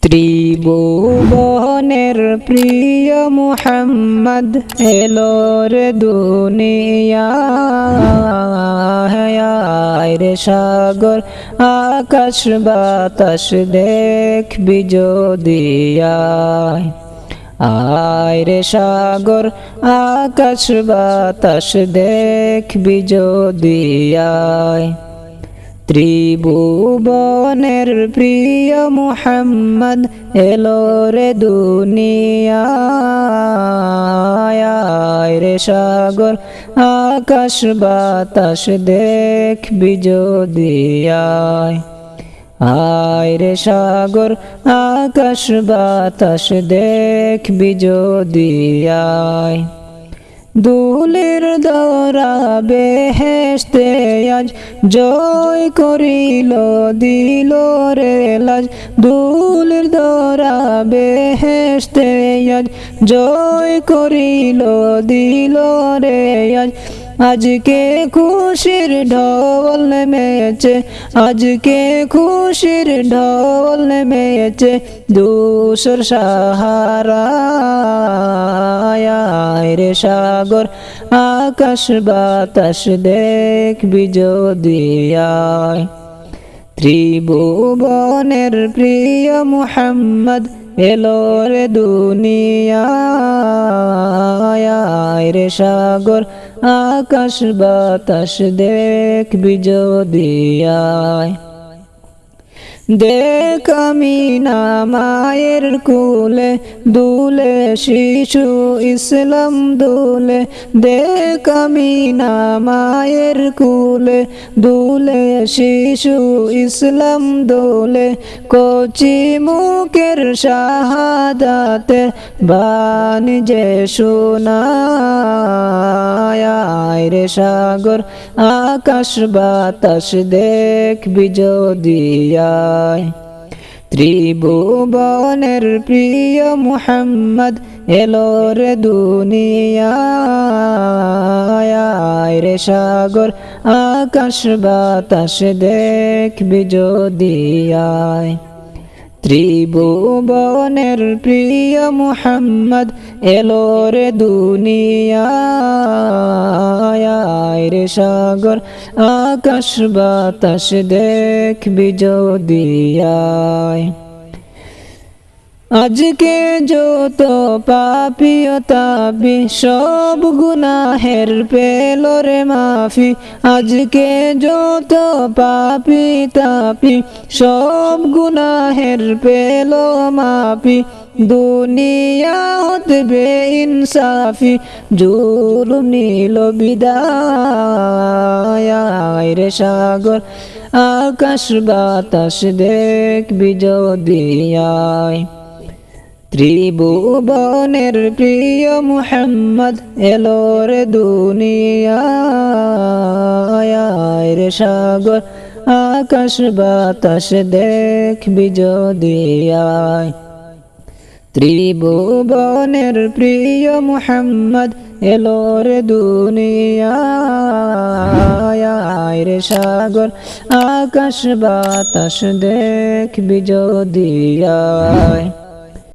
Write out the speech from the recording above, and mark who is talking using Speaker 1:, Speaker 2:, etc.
Speaker 1: ত্রিভুবনের প্রিয় মুহাম্মদ এলো রে দুনিয়ায় রে সাগর আকাশ বাতাস দেখবি যদি আয় রে সাগর আকাশ বাতাস দেখবি যদি ত্রিভুবনের প্রিয় মুহাম্মদ এলো রে দুনিয়ায় রে সাগর আকাশ বাতাস দেখবি যদি আয় রে সাগর আকাশ বাতাস দেখবি যদি দুলের দরা বেহেশতে আজ জয় করিল দিল রে লাজ দুলের দরা বেহেশতে আজ জয় করিল দিল রে আজ আজকে খুশির ঢোল নেমেছে আজকে খুশির ঢোল নেমেছে দুসর সাহারায় রে সাগর আকাশ বাতাস দেখবি যদি ত্রিভুবনের প্রিয় মুহাম্মদ এলো রে দুনিয়ায় রে সাগর আকাশ বাতাস দেখবি যদি দেখ আমিনা মায়ের কুলে দুলে শিশু ইসলাম দুলে দেখ আমিনা মায়ের কুলে দুলে শিশু ইসলাম দুলে কচি মুখের শাহাদাতে বাণী যে শোনায় রে সাগর আকাশ বাতাস দেখবি যদি ত্রিভুবনের প্রিয় মুহাম্মদ এলো রে দুনিয়ায় রে সাগর আকাশ বাতাস দেখবি যদি ত্রিভুবনের প্রিয় মুহাম্মদ এলো রে দুনিয়ায় রে সাগর আকাশ বাতাস দেখবি যদি আজকে যত পাপী ও তাপী সব গুনাহের পেল রে মাফি আজকে যত পাপী তাপী সব গুনাহের পেল মাফি দুনিয়া হতে বেইনসাফি জুলুম নিল বিদায় রে সাগর আকাশ বাতাস দেখবি যদি ত্রিভুবনের প্রিয় মুহাম্মদ এলো রে দুনিয়ায় রে সাগর আকাশ বাতাস দেখবি যদি ত্রিভুবনের প্রিয় মুহাম্মদ এলো রে দুনিয়ায় রে সাগর আকাশ বাতাস দেখবি যদি